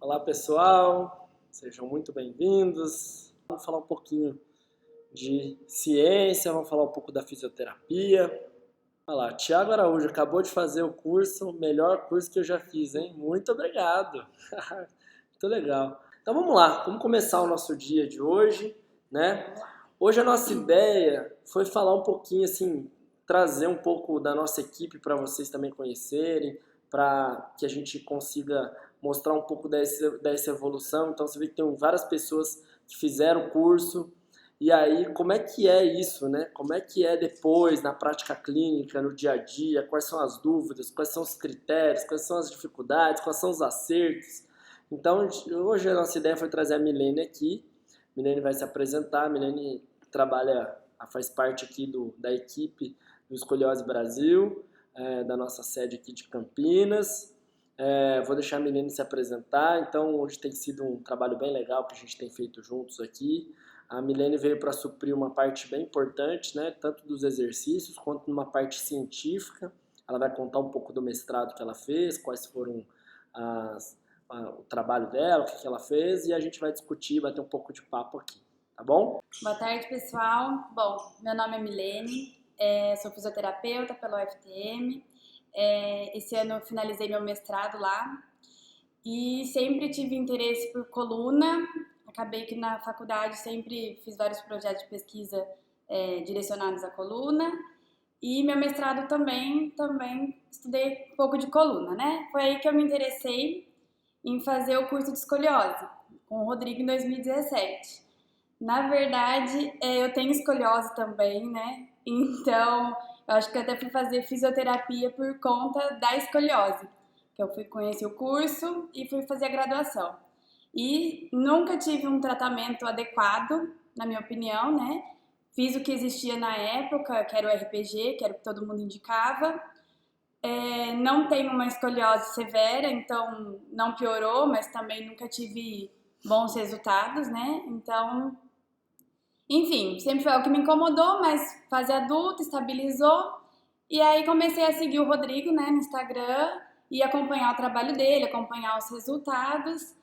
Olá pessoal, sejam muito bem-vindos. Vamos falar um pouquinho de ciência, vamos falar um pouco da fisioterapia. Olha lá, Thiago Araújo acabou de fazer o curso, o melhor curso que eu já fiz, hein? Muito obrigado! Muito legal. Então vamos lá, vamos começar o nosso dia de hoje, né? Hoje a nossa ideia foi falar um pouquinho, assim, trazer um pouco da nossa equipe para vocês também conhecerem, para que a gente consiga mostrar um pouco dessa evolução. Então você vê que tem várias pessoas que fizeram o curso, e aí como é que é isso, né? Como é que é depois, na prática clínica, no dia a dia, quais são as dúvidas, quais são os critérios, quais são as dificuldades, quais são os acertos. Então hoje a nossa ideia foi trazer a Milene aqui. A Milene vai se apresentar. A Milene faz parte aqui da equipe do Escoliose Brasil, da nossa sede aqui de Campinas. Vou deixar a Milene se apresentar. Então hoje tem sido um trabalho bem legal que a gente tem feito juntos aqui. A Milene veio para suprir uma parte bem importante, né, tanto dos exercícios quanto numa parte científica. Ela vai contar um pouco do mestrado que ela fez, quais foram o trabalho dela, o que ela fez, e a gente vai discutir, bater um pouco de papo aqui, tá bom? Boa tarde, pessoal. Bom, meu nome é Milene, sou fisioterapeuta pela UFTM. Esse ano eu finalizei meu mestrado lá e sempre tive interesse por coluna. Acabei que na faculdade sempre fiz vários projetos de pesquisa direcionados à coluna, e meu mestrado também estudei um pouco de coluna, né? Foi aí que eu me interessei em fazer o curso de escoliose com o Rodrigo em 2017. Na verdade, eu tenho escoliose também, né? Então, eu acho que eu até fui fazer fisioterapia por conta da escoliose. Que eu fui conhecer o curso e fui fazer a graduação. E nunca tive um tratamento adequado, na minha opinião, né? Fiz o que existia na época, que era o RPG, que era o que todo mundo indicava. Não tenho uma escoliose severa, então não piorou, mas também nunca tive bons resultados, né? Então, enfim, sempre foi algo que me incomodou, mas fase adulta, estabilizou. E aí comecei a seguir o Rodrigo, né, no Instagram e acompanhar o trabalho dele, acompanhar os resultados,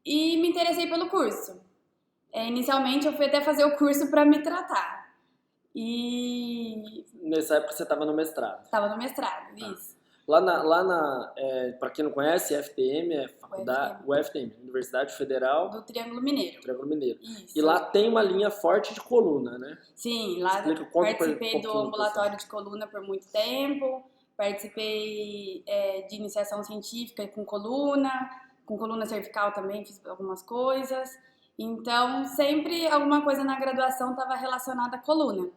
e me interessei pelo curso. Inicialmente eu fui até fazer o curso para me tratar. E Nessa época você estava no mestrado. estava no mestrado, isso. Para quem não conhece, FTM é UFTM, Universidade Federal Do Triângulo Mineiro. Isso. E lá tem uma linha forte de coluna, né? Sim, lá participei do ambulatório de coluna por muito tempo, participei de iniciação científica com coluna cervical também, fiz algumas coisas. Então, sempre alguma coisa na graduação estava relacionada à coluna.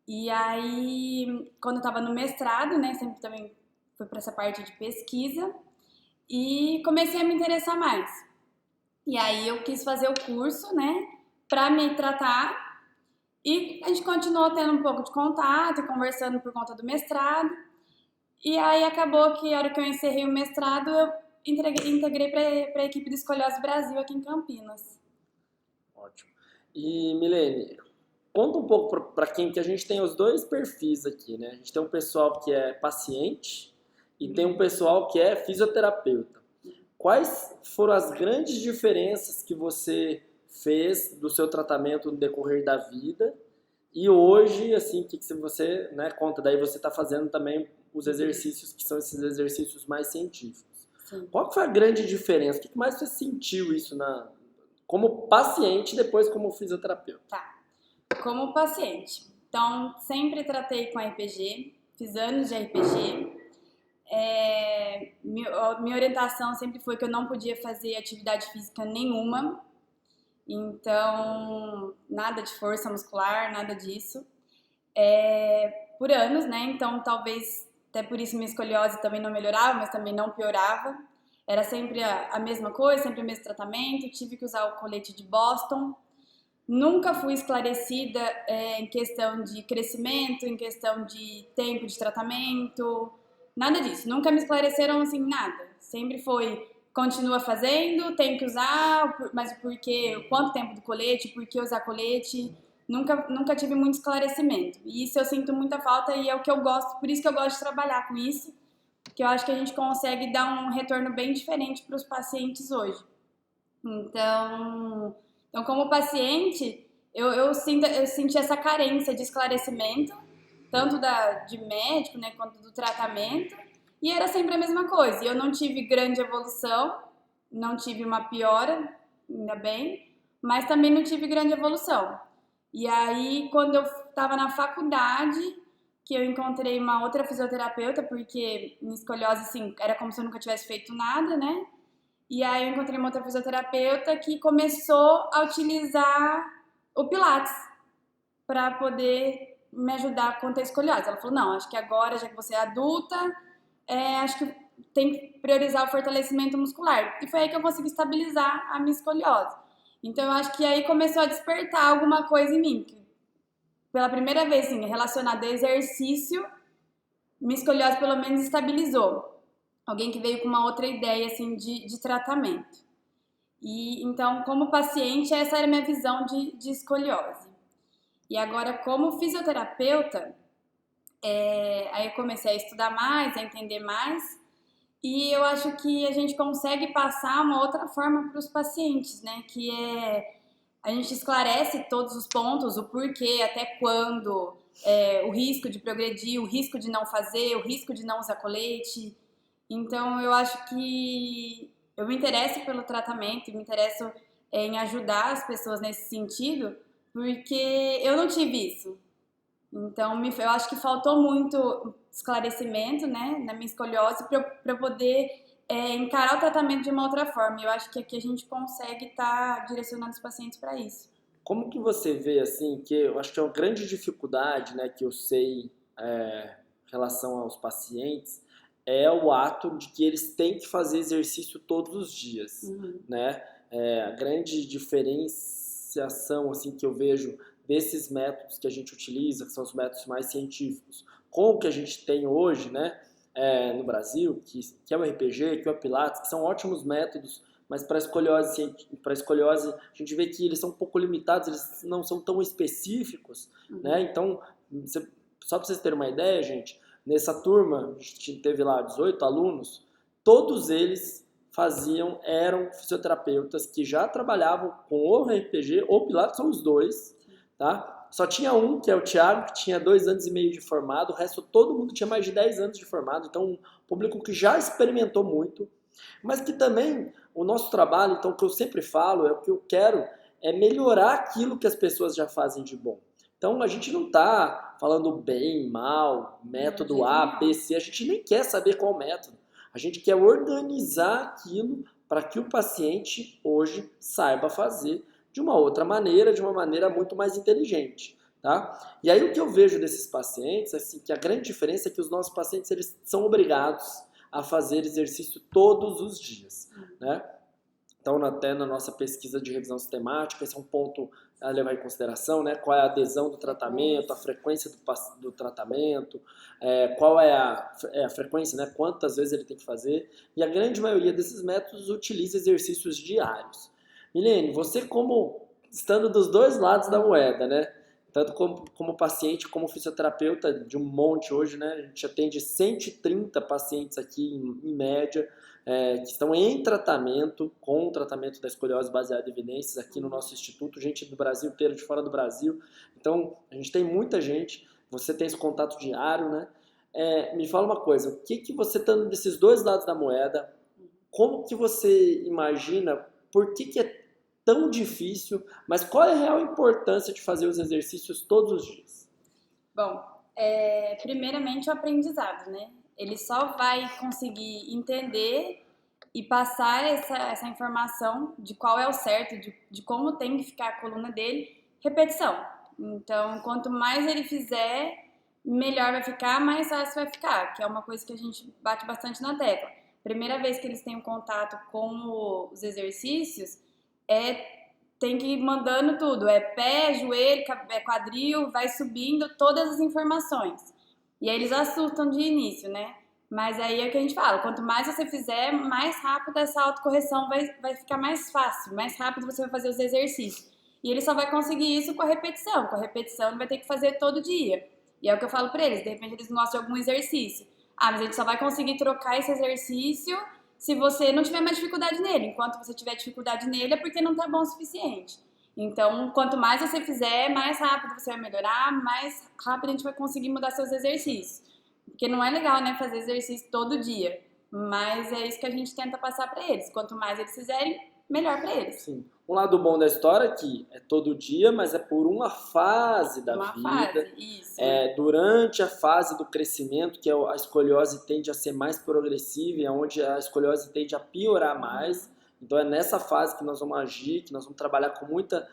E aí, quando eu estava no mestrado, né, sempre também fui para essa parte de pesquisa e comecei a me interessar mais. E aí eu quis fazer o curso, né, para me tratar, e a gente continuou tendo um pouco de contato, conversando por conta do mestrado. E aí acabou que a hora que eu encerrei o mestrado, eu integrei para a equipe do Escoliose Brasil aqui em Campinas. Ótimo. E Milene, conta um pouco para quem, que a gente tem os dois perfis aqui, né? A gente tem um pessoal que é paciente e tem um pessoal que é fisioterapeuta. Quais foram as grandes diferenças que você fez do seu tratamento no decorrer da vida? E hoje, assim, o que você, né, conta? Daí você está fazendo também os exercícios que são esses exercícios mais científicos. Sim. Qual foi a grande diferença? O que mais você sentiu isso como paciente e depois como fisioterapeuta? Tá. Como paciente. Então, sempre tratei com RPG, fiz anos de RPG. Minha orientação sempre foi que eu não podia fazer atividade física nenhuma. Então, nada de força muscular, nada disso. Por anos, né? Então, talvez, até por isso minha escoliose também não melhorava, mas também não piorava. Era sempre a mesma coisa, sempre o mesmo tratamento. Tive que usar o colete de Boston. Nunca fui esclarecida em questão de crescimento, em questão de tempo de tratamento, nada disso. Nunca me esclareceram assim, nada. Sempre foi, continua fazendo, tem que usar, mas o porquê, quanto tempo do colete, por que usar colete. Nunca tive muito esclarecimento. E isso eu sinto muita falta e é o que eu gosto, por isso que eu gosto de trabalhar com isso, que eu acho que a gente consegue dar um retorno bem diferente para os pacientes hoje. Então como paciente, eu senti essa carência de esclarecimento, tanto de médico, né, quanto do tratamento, e era sempre a mesma coisa. E eu não tive grande evolução, não tive uma piora, ainda bem, mas também não tive grande evolução. E aí, quando eu estava na faculdade, que eu encontrei uma outra fisioterapeuta, porque minha escoliose, assim, era como se eu nunca tivesse feito nada, né? E aí eu encontrei uma outra fisioterapeuta que começou a utilizar o Pilates para poder me ajudar quanto à escoliose. Ela falou, não, acho que agora, já que você é adulta, acho que tem que priorizar o fortalecimento muscular. E foi aí que eu consegui estabilizar a minha escoliose. Então eu acho que aí começou a despertar alguma coisa em mim. Que, pela primeira vez, assim, relacionada a exercício, minha escoliose pelo menos estabilizou. Alguém que veio com uma outra ideia, assim, de tratamento. E então, como paciente, essa era a minha visão de escoliose. E agora, como fisioterapeuta, aí eu comecei a estudar mais, a entender mais, e eu acho que a gente consegue passar uma outra forma para os pacientes, né? Que a gente esclarece todos os pontos, o porquê, até quando, o risco de progredir, o risco de não fazer, o risco de não usar colete. Então, eu acho que eu me interesso pelo tratamento, me interesso em ajudar as pessoas nesse sentido, porque eu não tive isso. Então, eu acho que faltou muito esclarecimento, né, na minha escoliose para eu poder encarar o tratamento de uma outra forma. Eu acho que aqui a gente consegue estar direcionando os pacientes para isso. Como que você vê, assim, que eu acho que é uma grande dificuldade, né, que eu sei em relação aos pacientes, é o ato de que eles têm que fazer exercício todos os dias, né? A grande diferenciação, assim, que eu vejo desses métodos que a gente utiliza, que são os métodos mais científicos, com o que a gente tem hoje, né, no Brasil, que é o RPG, que é o Pilates, que são ótimos métodos, mas para escoliose a gente vê que eles são um pouco limitados, eles não são tão específicos, né? Então, só para vocês terem uma ideia, gente, nessa turma, a gente teve lá 18 alunos, todos eles eram fisioterapeutas que já trabalhavam com o RPG ou Pilates, são os dois, tá? Só tinha um, que é o Thiago, que tinha 2 anos e meio de formado, o resto todo mundo tinha mais de 10 anos de formado, então um público que já experimentou muito, mas que também o nosso trabalho, então o que eu sempre falo, o que eu quero é melhorar aquilo que as pessoas já fazem de bom. Então a gente não está falando bem, mal, método A, B, C, a gente nem quer saber qual método. A gente quer organizar aquilo para que o paciente hoje saiba fazer de uma outra maneira, de uma maneira muito mais inteligente. Tá? E aí o que eu vejo desses pacientes, assim, que a grande diferença é que os nossos pacientes eles são obrigados a fazer exercício todos os dias, né? Então, até na nossa pesquisa de revisão sistemática, esse é um ponto a levar em consideração, né? Qual é a adesão do tratamento, a frequência do tratamento, qual é a frequência, né? Quantas vezes ele tem que fazer. E a grande maioria desses métodos utiliza exercícios diários. Milene, você estando dos dois lados da moeda, né? Tanto como paciente, como fisioterapeuta de um monte hoje, né? A gente atende 130 pacientes aqui, em média, que estão em tratamento, com o tratamento da escoliose baseada em evidências aqui no nosso instituto, gente do Brasil inteiro, de fora do Brasil. Então, a gente tem muita gente, você tem esse contato diário, né? Me fala uma coisa, o que você estando desses dois lados da moeda, como que você imagina, por que é tão difícil, mas qual é a real importância de fazer os exercícios todos os dias? Bom, primeiramente o aprendizado, né? Ele só vai conseguir entender e passar essa informação de qual é o certo, de como tem que ficar a coluna dele, repetição. Então, quanto mais ele fizer, melhor vai ficar, mais fácil vai ficar, que é uma coisa que a gente bate bastante na tecla. Primeira vez que eles têm um contato com os exercícios, tem que ir mandando tudo, pé, joelho, quadril, vai subindo todas as informações. E aí eles assustam de início, né? Mas aí é o que a gente fala, quanto mais você fizer, mais rápido essa autocorreção vai ficar mais fácil, mais rápido você vai fazer os exercícios. E ele só vai conseguir isso com a repetição ele vai ter que fazer todo dia. E é o que eu falo pra eles, de repente eles gostam de algum exercício. Ah, mas a gente só vai conseguir trocar esse exercício se você não tiver mais dificuldade nele. Enquanto você tiver dificuldade nele é porque não tá bom o suficiente. Então, quanto mais você fizer, mais rápido você vai melhorar, mais rápido a gente vai conseguir mudar seus exercícios. Porque não é legal, né, fazer exercício todo dia. Mas é isso que a gente tenta passar para eles. Quanto mais eles fizerem, melhor para eles. Sim. Um lado bom da história é que é todo dia, mas é por uma fase da vida. Fase, isso. Durante a fase do crescimento, que a escoliose tende a ser mais progressiva, e onde a escoliose tende a piorar mais. Então é nessa fase que nós vamos agir, que nós vamos trabalhar com muita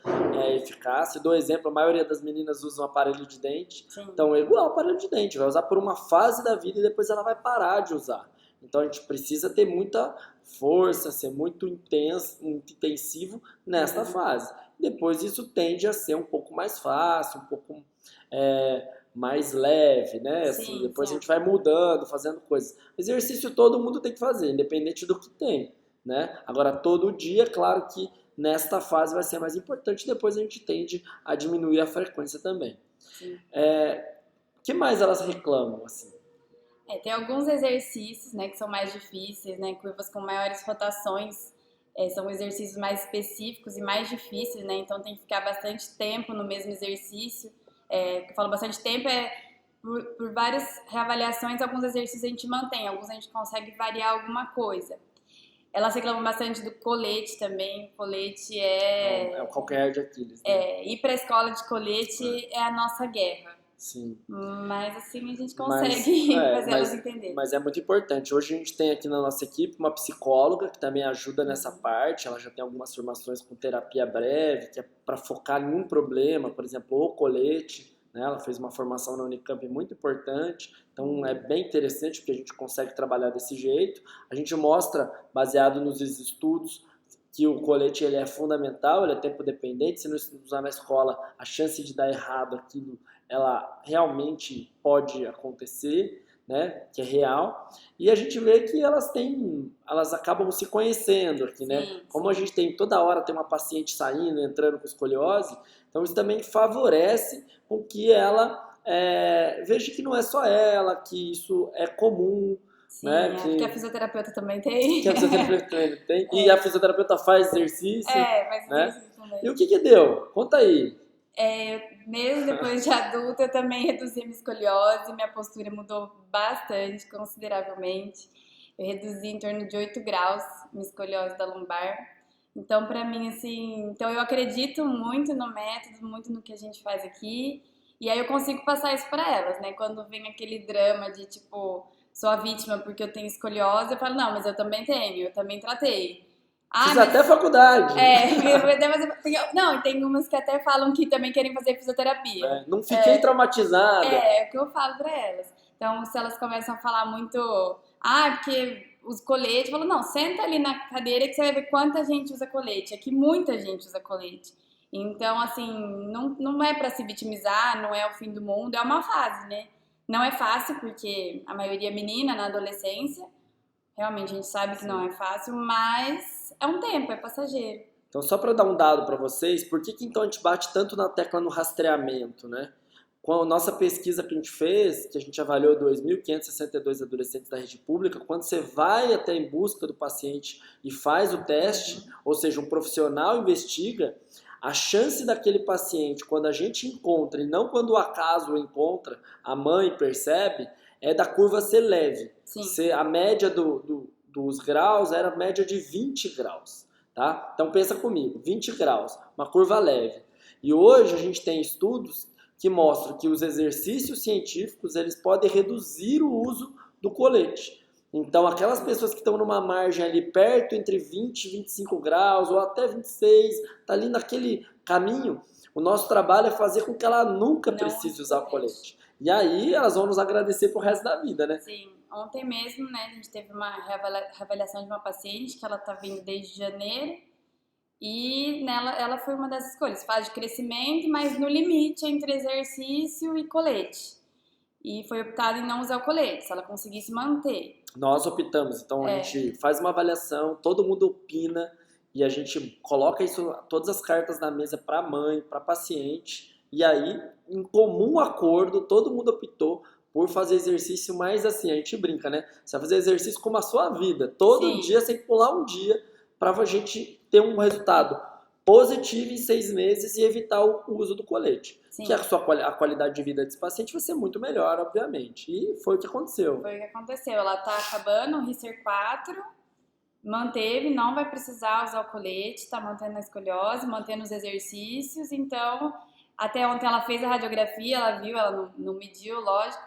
eficácia. Dou exemplo, a maioria das meninas usa um aparelho de dente. Sim. Então é igual aparelho de dente, vai usar por uma fase da vida e depois ela vai parar de usar. Então a gente precisa ter muita força, ser muito intensivo nesta fase. Depois isso tende a ser um pouco mais fácil, um pouco mais leve, né? Assim, depois a gente vai mudando, fazendo coisas. Exercício todo mundo tem que fazer, independente do que tem, né? Agora todo dia, claro que nesta fase vai ser mais importante, depois a gente tende a diminuir a frequência também. O que mais elas reclamam, assim? Tem alguns exercícios, né, que são mais difíceis, né, curvas com maiores rotações, são exercícios mais específicos e mais difíceis, né, então tem que ficar bastante tempo no mesmo exercício. Que eu falo bastante tempo por várias reavaliações, alguns exercícios a gente mantém, alguns a gente consegue variar alguma coisa. Elas reclamam bastante do colete também. O colete é o calcanhar de Aquiles, né? Ir para a escola de colete é a nossa guerra. Sim. Mas assim a gente consegue fazer elas entenderem. Mas é muito importante. Hoje a gente tem aqui na nossa equipe uma psicóloga que também ajuda nessa parte. Ela já tem algumas formações com terapia breve, que é para focar em um problema, por exemplo, o colete. Né? Ela fez uma formação na Unicamp muito importante. Então é bem interessante porque a gente consegue trabalhar desse jeito. A gente mostra, baseado nos estudos, que o colete ele é fundamental, ele é tempo dependente. Se não usar na escola, a chance de dar errado aquilo ela realmente pode acontecer, né, que é real, e a gente vê que elas acabam se conhecendo aqui, né, como a gente tem toda hora tem uma paciente saindo, entrando com escoliose, então isso também favorece com que ela veja que não é só ela, que isso é comum. Sim, né, que a fisioterapeuta também tem. Que a fisioterapeuta também tem, e a fisioterapeuta faz exercício. Faz né? exercício também. E o que deu? Conta aí. Mesmo depois de adulta, eu também reduzi minha escoliose, minha postura mudou bastante, consideravelmente. Eu reduzi em torno de 8 graus minha escoliose da lombar. Então, pra mim, assim... Então, eu acredito muito no método, muito no que a gente faz aqui. E aí, eu consigo passar isso pra elas, né? Quando vem aquele drama de, tipo... Sou a vítima porque eu tenho escoliose, eu falo, não, mas eu também tenho, eu também tratei. Fiz até faculdade. Não, tem umas que até falam que também querem fazer fisioterapia. Não fiquei traumatizada. É o que eu falo pra elas. Então, se elas começam a falar muito, porque os coletes, eu falo, não, senta ali na cadeira que você vai ver quanta gente usa colete. Aqui muita gente usa colete. Então, assim, não é pra se vitimizar, não é o fim do mundo, é uma fase, né? Não é fácil, porque a maioria é menina na adolescência. Realmente, a gente sabe que não é fácil, mas é um tempo, é passageiro. Então, só para dar um dado para vocês, por que então a gente bate tanto na tecla no rastreamento, né? Com a nossa pesquisa que a gente fez, que a gente avaliou 2.562 adolescentes da rede pública, quando você vai até em busca do paciente e faz o teste, ou seja, um profissional investiga, a chance daquele paciente, quando a gente encontra, e não quando o acaso o encontra, a mãe percebe, é da curva ser leve. A média dos graus era a média de 20 graus. Tá? Então pensa comigo, 20 graus, uma curva leve. E hoje a gente tem estudos que mostram que os exercícios científicos eles podem reduzir o uso do colete. Então aquelas pessoas que estão numa margem ali perto entre 20 e 25 graus ou até 26, tá ali naquele caminho, o nosso trabalho é fazer com que ela nunca precise usar o colete. E aí elas vão nos agradecer pro resto da vida, né? Sim. Ontem mesmo, né, a gente teve uma reavaliação de uma paciente que ela tá vindo desde janeiro e nela ela foi uma das escolhas, fase de crescimento, mas no limite entre exercício e colete. E foi optado em não usar o colete, se ela conseguisse manter. Nós optamos, então a gente faz uma avaliação, todo mundo opina e a gente coloca isso, todas as cartas na mesa para a mãe, para paciente, e aí, em comum acordo, todo mundo optou por fazer exercício, mais assim, a gente brinca, né? Você vai fazer exercício como a sua vida. Todo Sim. dia você tem que pular um dia para a gente ter um resultado positivo em 6 meses e evitar o uso do colete. Sim. Que a qualidade de vida desse paciente vai ser muito melhor, obviamente. E foi o que aconteceu. Foi o que aconteceu. Ela tá acabando o RICER 4, manteve, não vai precisar usar o colete, tá mantendo a escoliose, mantendo os exercícios. Então, até ontem ela fez a radiografia, ela viu, ela não mediu, lógico.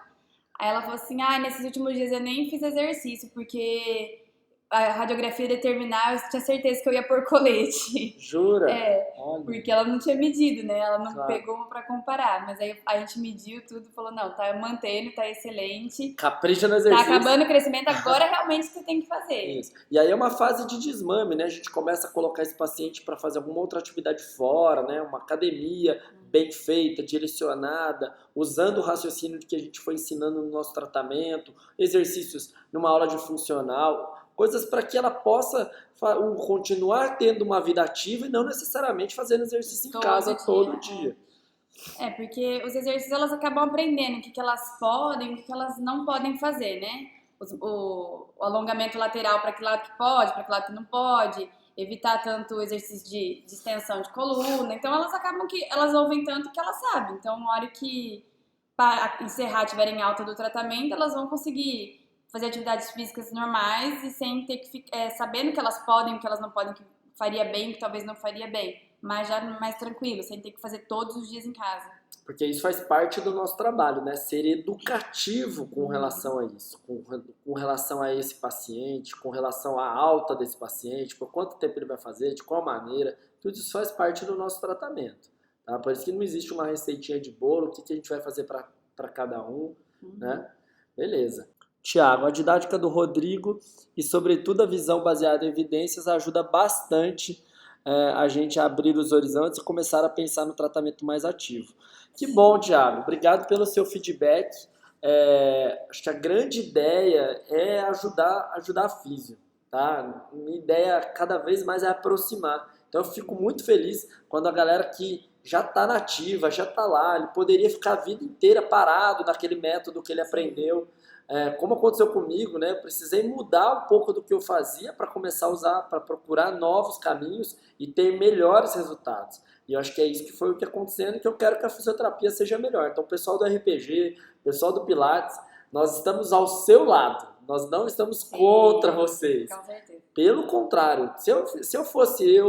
Aí ela falou assim, nesses últimos dias eu nem fiz exercício, porque a radiografia determinar, eu tinha certeza que eu ia pôr colete. Jura? Olha. Porque ela não tinha medido, né? Ela não pegou pra comparar. Mas aí a gente mediu tudo e falou, não, tá mantendo, tá excelente. Capricha no exercício. Tá acabando o crescimento, agora realmente você tem que fazer. Isso. E aí é uma fase de desmame, né? A gente começa a colocar esse paciente para fazer alguma outra atividade fora, né? Uma academia bem feita, direcionada, usando o raciocínio que a gente foi ensinando no nosso tratamento, exercícios numa aula de funcional, coisas para que ela possa continuar tendo uma vida ativa e não necessariamente fazendo exercício em casa todo dia. Porque os exercícios elas acabam aprendendo o que elas podem e o que elas não podem fazer, né? O alongamento lateral para que lado que pode, para que lado que não pode, evitar tanto exercício de extensão de coluna. Então elas acabam que elas ouvem tanto que elas sabem. Então, na hora que para encerrar, tiverem alta do tratamento, elas vão conseguir fazer atividades físicas normais e sem ter que ficar sabendo que elas podem, que elas não podem, que faria bem, que talvez não faria bem, mas já mais tranquilo, sem ter que fazer todos os dias em casa. Porque isso faz parte do nosso trabalho, né? Ser educativo com relação a isso, com relação a esse paciente, com relação à alta desse paciente, por quanto tempo ele vai fazer, de qual maneira, tudo isso faz parte do nosso tratamento. Tá? Por isso que não existe uma receitinha de bolo, o que a gente vai fazer para cada um, né? Beleza. Tiago, a didática do Rodrigo e, sobretudo, a visão baseada em evidências ajuda bastante a gente a abrir os horizontes e começar a pensar no tratamento mais ativo. Que bom, Tiago. Obrigado pelo seu feedback. Acho que a grande ideia é ajudar a físio. Tá? Minha ideia cada vez mais é aproximar. Então, eu fico muito feliz quando a galera que já está nativa, já está lá, ele poderia ficar a vida inteira parado naquele método que ele aprendeu. Como aconteceu comigo, né? Eu precisei mudar um pouco do que eu fazia para começar a usar, para procurar novos caminhos e ter melhores resultados. E eu acho que é isso que foi o que acontecendo, que eu quero que a fisioterapia seja melhor. Então, o pessoal do RPG, o pessoal do Pilates, nós estamos ao seu lado. Nós não estamos contra vocês. Com certeza. Pelo contrário, se eu fosse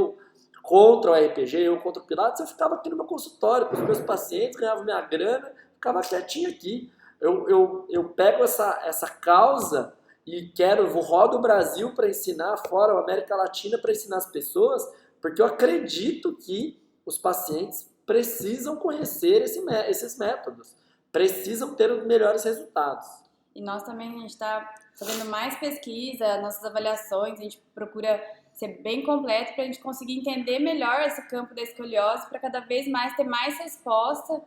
contra o RPG, eu contra o Pilates, eu ficava aqui no meu consultório com os meus pacientes, ganhava minha grana, ficava quietinho aqui. Eu pego essa causa e rodo o Brasil para ensinar, fora a América Latina para ensinar as pessoas, porque eu acredito que os pacientes precisam conhecer esses métodos, precisam ter os melhores resultados. E nós também, a gente está fazendo mais pesquisa, nossas avaliações, a gente procura ser bem completo para a gente conseguir entender melhor esse campo da escoliose, para cada vez mais ter mais resposta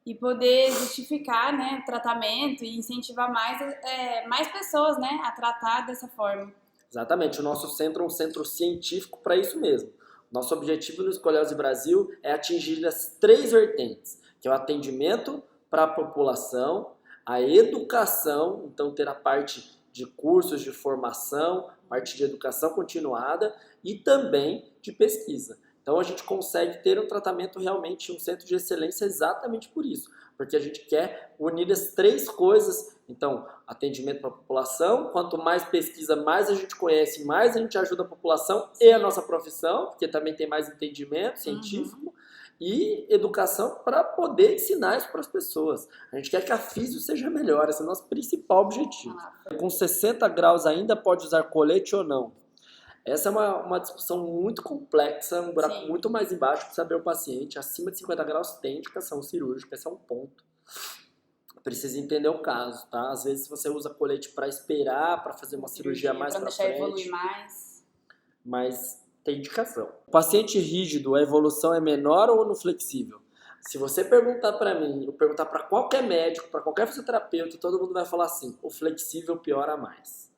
e poder justificar, né, o tratamento e incentivar mais pessoas, né, a tratar dessa forma. Exatamente, o nosso centro é um centro científico para isso mesmo. Nosso objetivo no Escoliose Brasil é atingir as 3 vertentes, que é o atendimento para a população, a educação, então ter a parte de cursos de formação, parte de educação continuada e também de pesquisa. Então a gente consegue ter um tratamento realmente, um centro de excelência exatamente por isso, porque a gente quer unir as 3 coisas. Então, atendimento para a população, quanto mais pesquisa, mais a gente conhece, mais a gente ajuda a população e a nossa profissão, porque também tem mais entendimento científico, e educação para poder ensinar isso para as pessoas. A gente quer que a físio seja melhor, esse é o nosso principal objetivo. Com 60 graus ainda pode usar colete ou não? Essa é uma discussão muito complexa, um buraco muito mais embaixo para saber o paciente. Acima de 50 graus tem indicação cirúrgica, esse é um ponto. Precisa entender o caso, tá? Às vezes você usa colete para esperar, para fazer uma cirurgia mais para frente. Para deixar evoluir mais. Mas tem indicação. O paciente rígido, a evolução é menor ou no flexível? Se você perguntar para mim, ou perguntar para qualquer médico, para qualquer fisioterapeuta, todo mundo vai falar assim, o flexível piora mais.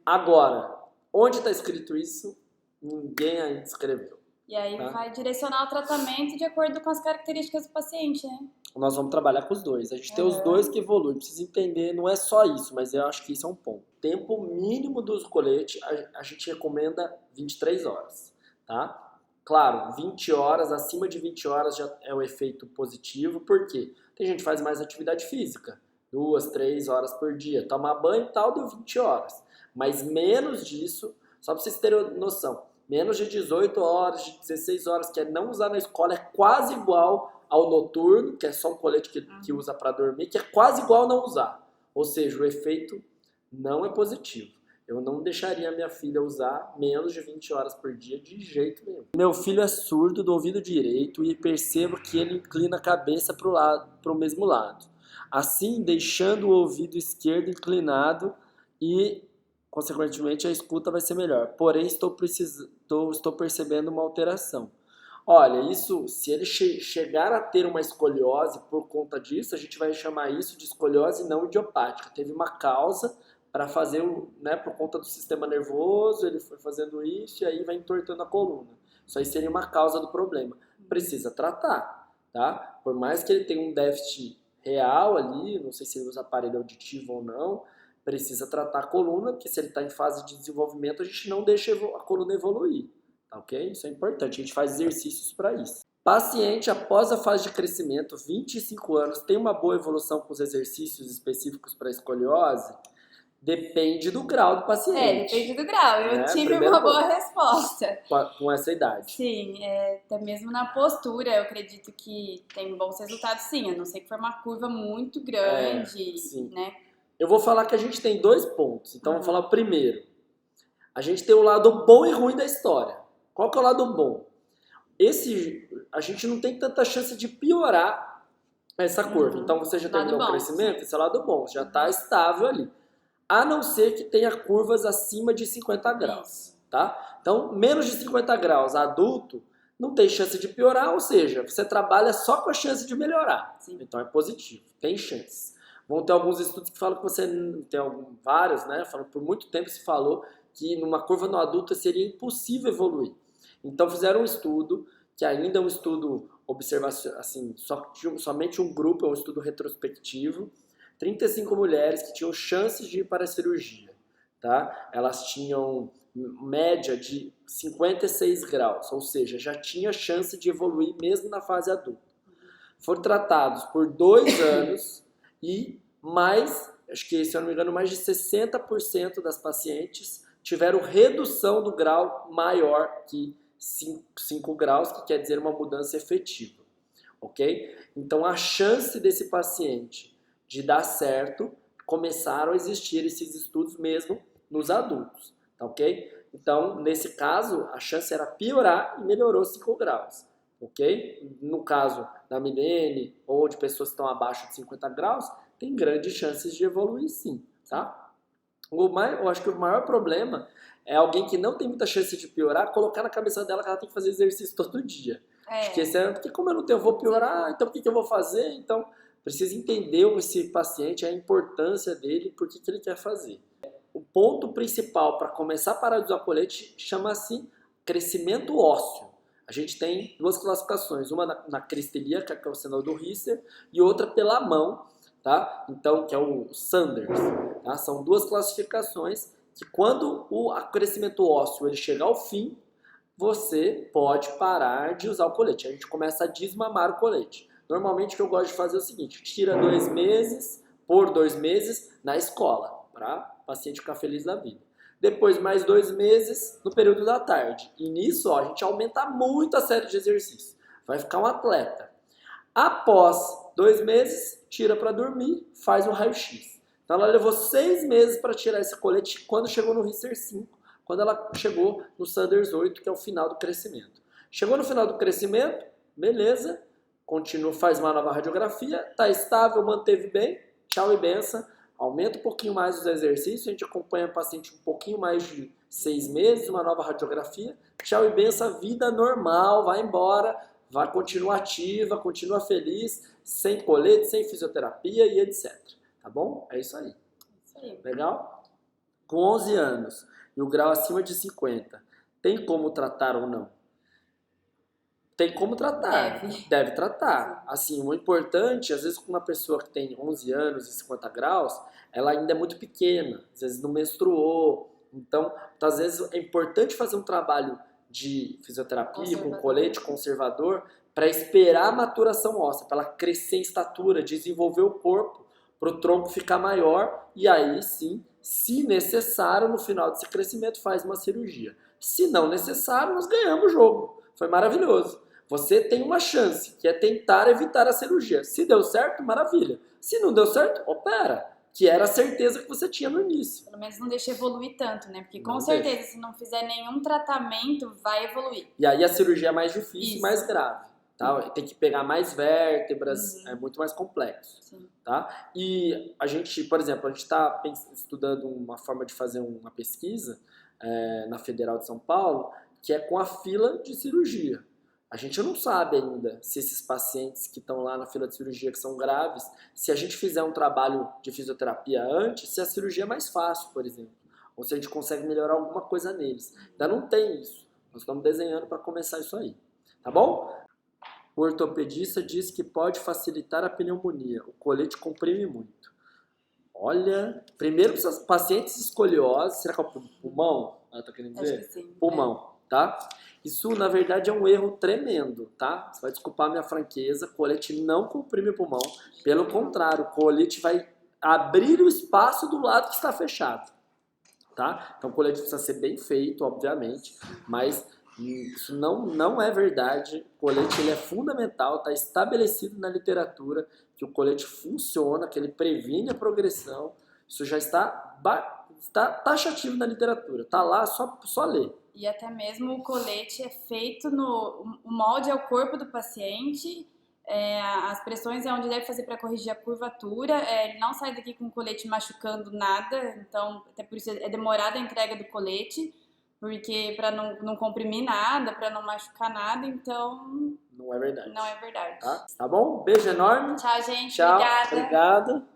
Agora, onde está escrito isso? Ninguém ainda escreveu. E aí vai direcionar o tratamento de acordo com as características do paciente, né? nós vamos trabalhar com os dois. A gente tem os Aham. dois que evoluem. Precisa entender, não é só isso, mas eu acho que isso é um ponto. Tempo mínimo do uso colete, a gente recomenda 23 horas, tá? Claro, 20 horas, acima de 20 horas já é o efeito positivo, porque tem gente que faz mais atividade física, 2, 3 horas por dia. Tomar banho e tal, deu 20 horas. Mas menos disso, só para vocês terem noção, menos de 18 horas, de 16 horas, que é não usar na escola, é quase igual ao noturno, que é só um colete que usa para dormir, que é quase igual a não usar. Ou seja, o efeito não é positivo. Eu não deixaria minha filha usar menos de 20 horas por dia de jeito nenhum. Meu filho é surdo do ouvido direito e percebo que ele inclina a cabeça para o mesmo lado. Assim, deixando o ouvido esquerdo inclinado e, consequentemente, a escuta vai ser melhor. Porém, estou percebendo uma alteração. Olha, isso, se ele chegar a ter uma escoliose por conta disso, a gente vai chamar isso de escoliose não idiopática. Teve uma causa para fazer, né, por conta do sistema nervoso, ele foi fazendo isso e aí vai entortando a coluna. Isso aí seria uma causa do problema. Precisa tratar, tá? Por mais que ele tenha um déficit real ali, não sei se ele usa aparelho auditivo ou não, precisa tratar a coluna, porque se ele está em fase de desenvolvimento, a gente não deixa a coluna evoluir. Tá, ok? Isso é importante, a gente faz exercícios para isso. Paciente após a fase de crescimento, 25 anos, tem uma boa evolução com os exercícios específicos para escoliose? Depende do grau do paciente. Depende do grau. Eu tive uma boa resposta. Com essa idade. Sim, até mesmo na postura, eu acredito que tem bons resultados, sim. A não ser que for uma curva muito grande, sim. né? Eu vou falar que a gente tem 2 pontos. Então, vamos falar primeiro. A gente tem o lado bom e ruim da história. Qual que é o lado bom? A gente não tem tanta chance de piorar essa curva. Então, você já terminou o crescimento, esse é o lado bom. Já está estável ali. A não ser que tenha curvas acima de 50 graus, tá? Então, menos de 50 graus, adulto, não tem chance de piorar, ou seja, você trabalha só com a chance de melhorar. Sim. Então, é positivo, tem chance. Vão ter alguns estudos que falam que você, vários, né? Por muito tempo se falou que numa curva no adulto seria impossível evoluir. Então, fizeram um estudo, que ainda é um estudo observacional, assim, somente um grupo, é um estudo retrospectivo, 35 mulheres que tinham chances de ir para a cirurgia, tá? Elas tinham média de 56 graus, ou seja, já tinha chance de evoluir mesmo na fase adulta. Foram tratados por 2 anos e mais, acho que se eu não me engano, mais de 60% das pacientes tiveram redução do grau maior que 5 graus, que quer dizer uma mudança efetiva, ok? Então a chance desse paciente de dar certo, começaram a existir esses estudos mesmo nos adultos, tá ok? Então, nesse caso, a chance era piorar e melhorou 5 graus, ok? No caso da Milene ou de pessoas que estão abaixo de 50 graus, tem grandes chances de evoluir sim, tá? Eu acho que o maior problema é alguém que não tem muita chance de piorar, colocar na cabeça dela que ela tem que fazer exercício todo dia. Porque como eu não tenho, eu vou piorar, então o que eu vou fazer? Então, precisa entender esse paciente, a importância dele, por que ele quer fazer. O ponto principal para começar a parar de usar colete chama-se crescimento ósseo. A gente tem 2 classificações, uma na cristelia, que é o sinal do Risser, e outra pela mão, tá? Então, que é o Sanders. Tá? São 2 classificações que quando o crescimento ósseo ele chegar ao fim, você pode parar de usar o colete. A gente começa a desmamar o colete. Normalmente o que eu gosto de fazer é o seguinte, tira 2 meses, por 2 meses, na escola, para o paciente ficar feliz da vida. Depois mais 2 meses no período da tarde. E nisso a gente aumenta muito a série de exercícios. Vai ficar um atleta. Após 2 meses, tira para dormir, faz um raio-x. Então ela levou 6 meses para tirar esse colete quando chegou no Risser 5, quando ela chegou no Sanders 8, que é o final do crescimento. Chegou no final do crescimento, beleza, continua, faz uma nova radiografia, está estável, manteve bem, tchau e benção. Aumenta um pouquinho mais os exercícios, a gente acompanha o paciente um pouquinho mais de 6 meses, uma nova radiografia, tchau e benção, vida normal, vai embora, vai continuar ativa, continua feliz, sem colete, sem fisioterapia e etc. Tá bom? É isso aí. Legal? Com 11 anos e o grau acima de 50, tem como tratar ou não? tem como tratar. Deve tratar. Assim, o importante, às vezes com uma pessoa que tem 11 anos e 50 graus, ela ainda é muito pequena, às vezes não menstruou. Então, às vezes é importante fazer um trabalho de fisioterapia com colete conservador para esperar a maturação óssea, para ela crescer em estatura, desenvolver o corpo, para o tronco ficar maior e aí sim, se necessário, no final desse crescimento faz uma cirurgia. Se não necessário, nós ganhamos o jogo. Foi maravilhoso. Você tem uma chance, que é tentar evitar a cirurgia. Se deu certo, maravilha. Se não deu certo, opera. Que era a certeza que você tinha no início. Pelo menos não deixa evoluir tanto, né? Porque com certeza, se não fizer nenhum tratamento, vai evoluir. E aí a cirurgia é mais difícil e mais grave. Tá? Tem que pegar mais vértebras, é muito mais complexo. Sim. Tá? E a gente, por exemplo, a gente está estudando uma forma de fazer uma pesquisa na Federal de São Paulo, que é com a fila de cirurgia. A gente não sabe ainda se esses pacientes que estão lá na fila de cirurgia, que são graves, se a gente fizer um trabalho de fisioterapia antes, se a cirurgia é mais fácil, por exemplo. Ou se a gente consegue melhorar alguma coisa neles. Ainda não tem isso. Nós estamos desenhando para começar isso aí. Tá bom? O ortopedista diz que pode facilitar a pneumonia. O colete comprime muito. Olha, primeiro para os pacientes escoliose, será que é o pulmão? Ela está querendo dizer? Acho que sim. Pulmão, tá? Isso, na verdade, é um erro tremendo, tá? Você vai desculpar a minha franqueza, colete não comprime o pulmão. Pelo contrário, o colete vai abrir o espaço do lado que está fechado, tá? Então, o colete precisa ser bem feito, obviamente, mas isso não é verdade. O colete ele é fundamental, está estabelecido na literatura que o colete funciona, que ele previne a progressão. Isso já está taxativo na literatura, está lá, só ler. E até mesmo o colete é feito o molde é o corpo do paciente, as pressões é onde deve fazer para corrigir a curvatura, ele não sai daqui com o colete machucando nada, então até por isso é demorada a entrega do colete, porque para não comprimir nada, para não machucar nada, então não é verdade. Não é verdade. Tá bom? Beijo enorme. Tchau, gente. Tchau. Obrigada. Obrigado.